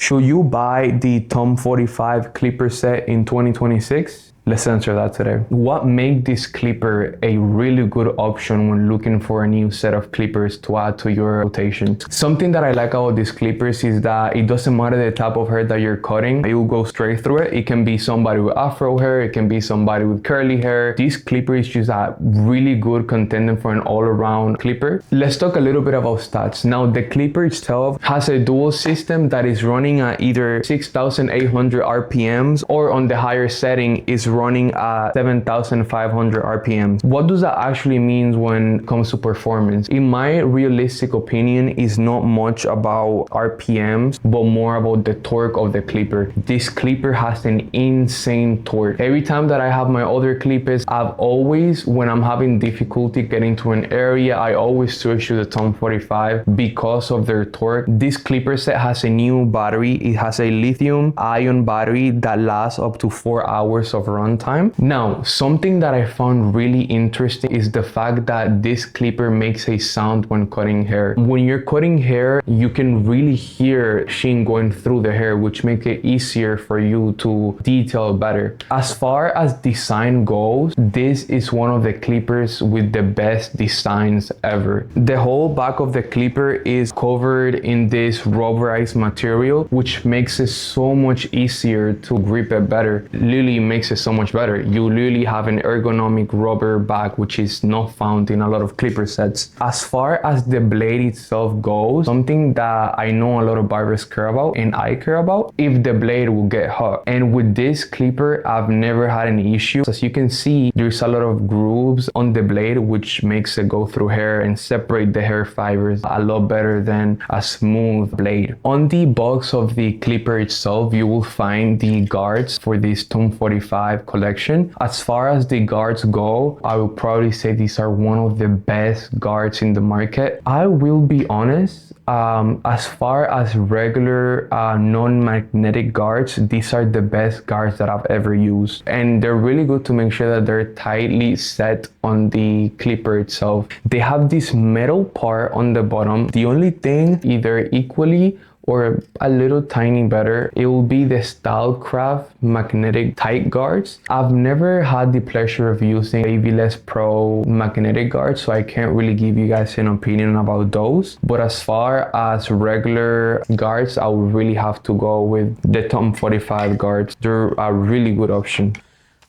Should you buy the Tomb45 Clipper set in 2026? Let's answer that today. What makes this clipper a really good option when looking for a new set of clippers to add to your rotation? Something that I like about these clippers is that it doesn't matter the type of hair that you're cutting, it will go straight through it. It can be somebody with afro hair, it can be somebody with curly hair. This clipper is just a really good contender for an all-around clipper. Let's talk a little bit about stats. Now, the clipper itself has a dual system that is running at either 6,800 RPMs or on the higher setting is running at 7,500 RPMs. What does that actually mean when it comes to performance? In my realistic opinion, is not much about RPMs, but more about the torque of the clipper. This clipper has an insane torque. Every time that I have my other clippers, I've always, when I'm having difficulty getting to an area, I always switch to the Tomb45 because of their torque. This clipper set has a new battery. It has a lithium ion battery that lasts up to 4 hours of runtime. Now, something that I found really interesting is the fact that this clipper makes a sound when cutting hair. When you're cutting hair, you can really hear sheen going through the hair, which makes it easier for you to detail better. As far as design goes, this is one of the clippers with the best designs ever. The whole back of the clipper is covered in this rubberized material, which makes it so much easier to grip it better. Literally makes it so much better. You literally have an ergonomic rubber back, which is not found in a lot of clipper sets. As far as the blade itself goes, something that I know a lot of barbers care about and I care about, if the blade will get hot. And with this clipper, I've never had any issue. As you can see, there's a lot of grooves on the blade, which makes it go through hair and separate the hair fibers a lot better than a smooth blade. On the box of the clipper itself, you will find the guards for this Tomb45 collection. As far as the guards go, I will probably say these are one of the best guards in the market. I will be honest, as far as regular non-magnetic guards, these are the best guards that I've ever used, and they're really good to make sure that they're tightly set on the clipper itself. They have this metal part on the bottom. The only thing, either equally or a little tiny better, it will be the Stylecraft magnetic tight guards. I've never had the pleasure of using Babyless Pro magnetic guards, so I can't really give you guys an opinion about those. But as far as regular guards, I would really have to go with the Tomb45 guards. They're a really good option.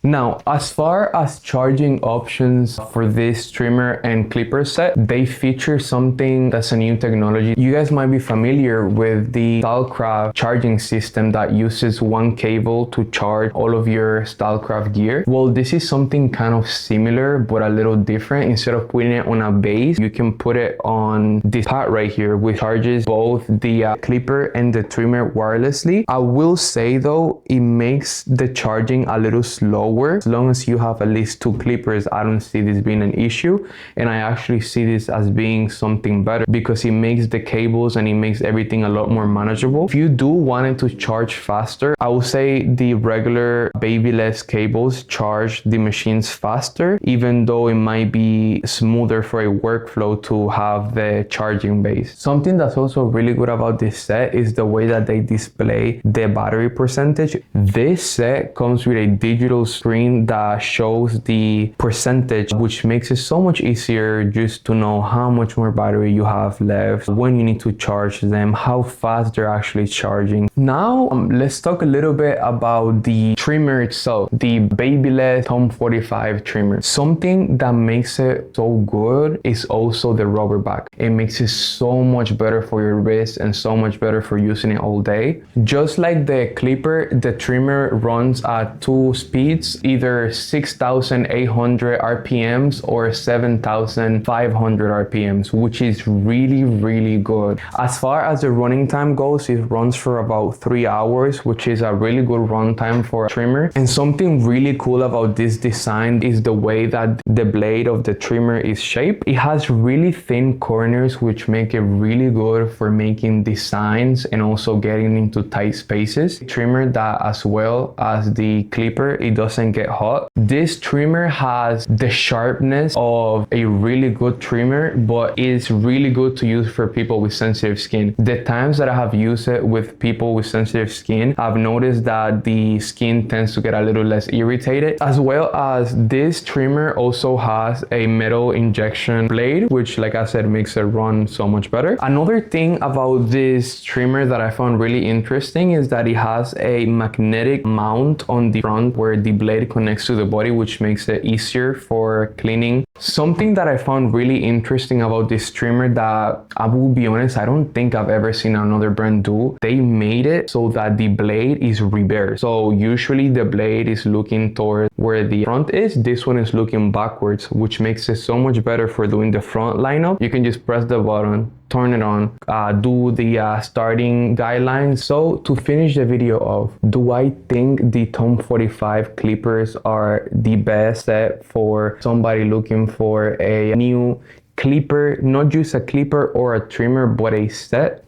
Now, as far as charging options for this trimmer and clipper set, they feature something that's a new technology. You guys might be familiar with the Stylecraft charging system that uses one cable to charge all of your Stylecraft gear. Well, this is something kind of similar, but a little different. Instead of putting it on a base, you can put it on this pad right here, which charges both the clipper and the trimmer wirelessly. I will say though, it makes the charging a little slow. As long as you have at least 2 clippers, I don't see this being an issue, and I actually see this as being something better because it makes the cables and it makes everything a lot more manageable. If you do want it to charge faster, I would say the regular Babyless cables charge the machines faster, even though it might be smoother for a workflow to have the charging base. Something that's also really good about this set is the way that they display the battery percentage. This set comes with a digital screen that shows the percentage, which makes it so much easier just to know how much more battery you have left, when you need to charge them, how fast they're actually charging. Now, let's talk a little bit about the trimmer itself, the Babyless Tomb45 trimmer. Something that makes it so good is also the rubber back. It makes it so much better for your wrist and so much better for using it all day. Just like the clipper, the trimmer runs at 2 speeds, either 6,800 RPMs or 7,500 RPMs, which is really good. As far as the running time goes, it runs for about 3 hours, which is a really good run time for a trimmer. And something really cool about this design is the way that the blade of the trimmer is shaped. It has really thin corners, which make it really good for making designs and also getting into tight spaces. Trimmer that, as well as the clipper, it doesn't doesn't get hot. This trimmer has the sharpness of a really good trimmer, but it's really good to use for people with sensitive skin. The times that I have used it with people with sensitive skin, I've noticed that the skin tends to get a little less irritated, as well as this trimmer also has a metal injection blade, which, like I said, makes it run so much better. Another thing about this trimmer that I found really interesting is that it has a magnetic mount on the front where the blade connects to the body, which makes it easier for cleaning. Something that I found really interesting about this trimmer that I will be honest, I don't think I've ever seen another brand do. They made it so that the blade is reversed. So usually the blade is looking toward where the front is. This one is looking backwards, which makes it so much better for doing the front lineup. You can just press the button, turn it on, do the starting guidelines. So to finish the video off, do I think the Tomb45 clippers are the best set for somebody looking for a new clipper, not just a clipper or a trimmer, but a set?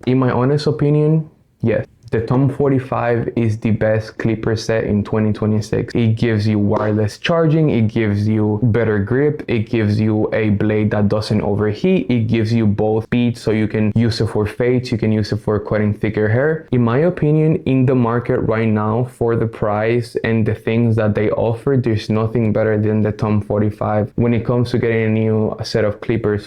In my honest opinion, yes. The Tomb45 is the best clipper set in 2026. It gives you wireless charging, it gives you better grip, it gives you a blade that doesn't overheat, it gives you both speeds, so you can use it for fades, you can use it for cutting thicker hair. In my opinion, in the market right now, for the price and the things that they offer, there's nothing better than the Tomb45 when it comes to getting a new set of clippers